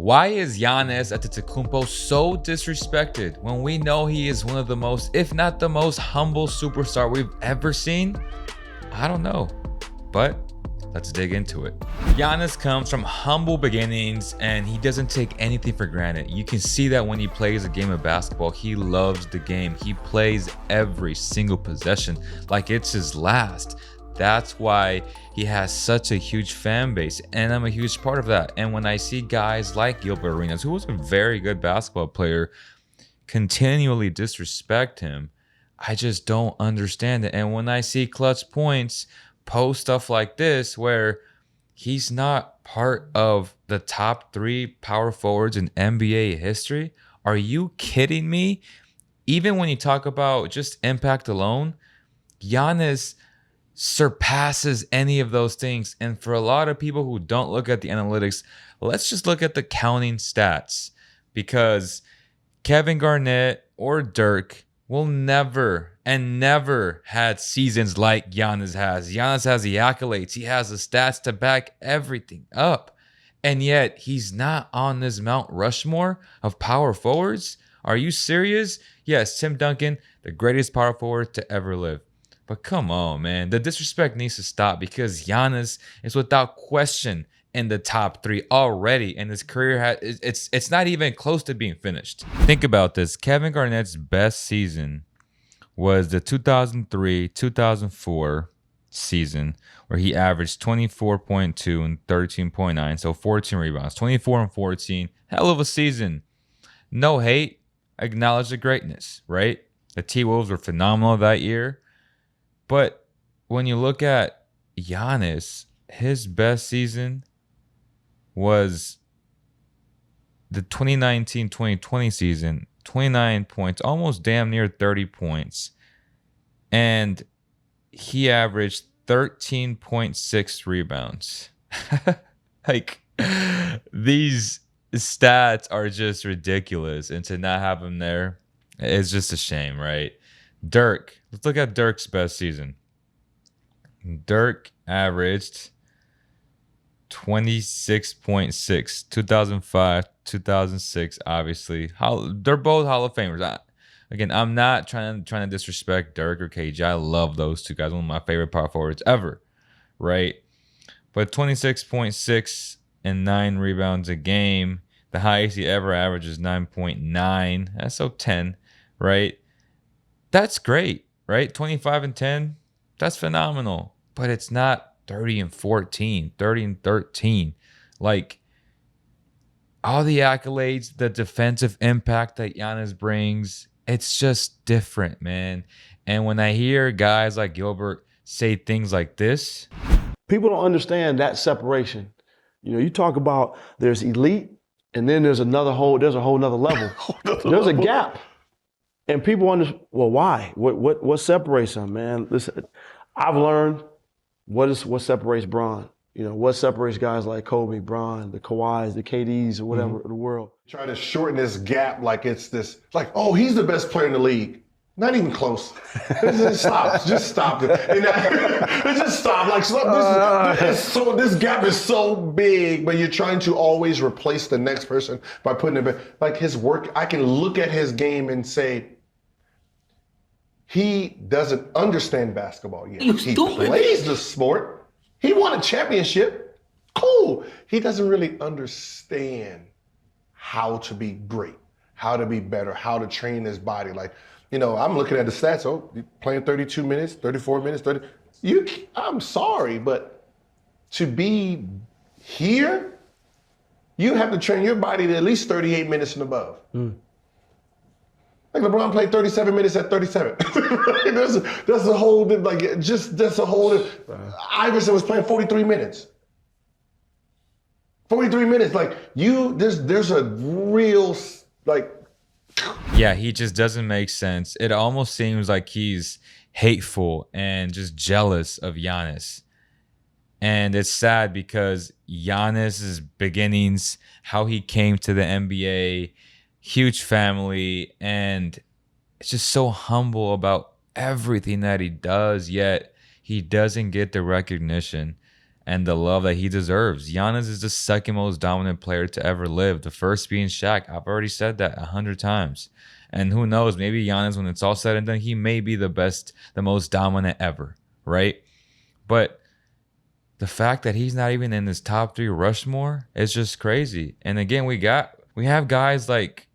Why is Giannis Antetokounmpo so disrespected when we know he is one of the most, if not the most humble superstar we've ever seen? I don't know, but let's dig into it. Giannis comes from humble beginnings and he doesn't take anything for granted. You can see that when he plays a game of basketball. He loves the game. He plays every single possession like it's his last. That's why he has such a huge fan base, and I'm a huge part of that. And when I see guys like Gilbert Arenas, who was a very good basketball player, continually disrespect him, I just don't understand it. And when I see Clutch Points post stuff like this, where he's not part of the top 3 power forwards in NBA history, are you kidding me? Even when you talk about just impact alone, Giannis surpasses any of those things. And for a lot of people who don't look at the analytics, let's just look at the counting stats, because Kevin Garnett or Dirk will never had seasons like Giannis has. Giannis has the accolades. He has the stats to back everything up. And yet he's not on this Mount Rushmore of power forwards. Are you serious? Yes, Tim Duncan, the greatest power forward to ever live. But come on, man. The disrespect needs to stop, because Giannis is without question in the top 3 already, and his career it's not even close to being finished. Think about this. Kevin Garnett's best season was the 2003-2004 season, where he averaged 24.2 and 13.9, so 14 rebounds, 24 and 14. Hell of a season. No hate. Acknowledge the greatness, right? The T-Wolves were phenomenal that year. But when you look at Giannis, his best season was the 2019-2020 season, 29 points, almost damn near 30 points. And he averaged 13.6 rebounds. Like, these stats are just ridiculous. And to not have him there, it's just a shame, right? Dirk. Let's look at Dirk's best season. Dirk averaged 26.6, 2005, 2006, obviously. They're both Hall of Famers. Again, I'm not trying to disrespect Dirk or KG. I love those two guys. One of my favorite power forwards ever, right? But 26.6 and 9 rebounds a game. The highest he ever averaged is 9.9. That's so 10, right? That's great, right? 25 and 10, that's phenomenal. But it's not 30 and 14, 30 and 13. Like, all the accolades, the defensive impact that Giannis brings, it's just different, man. And when I hear guys like Gilbert say things like this, people don't understand that separation. You know, you talk about there's elite, and then there's a whole nother level. There's a gap. And people wonder, well, why? What separates them, man? Listen, I've learned what separates Bron. You know, what separates guys like Kobe, Bron, the Kawhis, the KDs, or whatever of the world. Trying to shorten this gap like it's this, like, oh, he's the best player in the league. Not even close. Just stop. Just stop it. Just stop. Like, this gap is so big, but you're trying to always replace the next person by putting it back. Like, his work, I can look at his game and say, he doesn't understand basketball yet. He plays the sport. He won a championship. Cool. He doesn't really understand how to be great, how to be better, how to train his body. Like, you know, I'm looking at the stats. Oh, you're playing 32 minutes, 34 minutes, 30. I'm sorry, but to be here, you have to train your body to at least 38 minutes and above. Like, LeBron played 37 minutes at 37. That's a whole, like, that's a whole, Iverson was playing 43 minutes. 43 minutes, like, there's a real, like. Yeah, he just doesn't make sense. It almost seems like he's hateful and just jealous of Giannis. And it's sad because Giannis's beginnings, how he came to the NBA, huge family, and it's just so humble about everything that he does, yet he doesn't get the recognition. and the love that he deserves. Giannis is the second most dominant player to ever live. The first being Shaq. I've already said that 100 times. And who knows, maybe Giannis, when it's all said and done, he may be the best, the most dominant ever, right? But the fact that he's not even in this top 3 rushmore is just crazy. And again, we have guys like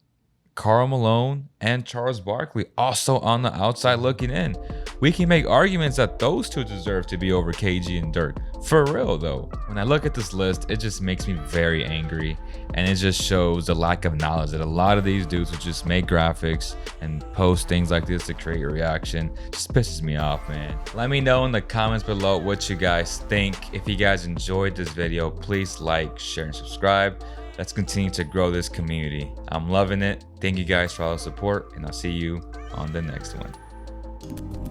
Karl Malone and Charles Barkley also on the outside looking in. We can make arguments that those two deserve to be over KG and Dirk. For real though, when I look at this list, it just makes me very angry, and it just shows the lack of knowledge that a lot of these dudes who just make graphics and post things like this to create a reaction just pisses me off, man. Let me know in the comments below what you guys think. If you guys enjoyed this video, please like, share, and subscribe. Let's continue to grow this community. I'm loving it. Thank you guys for all the support, and I'll see you on the next one.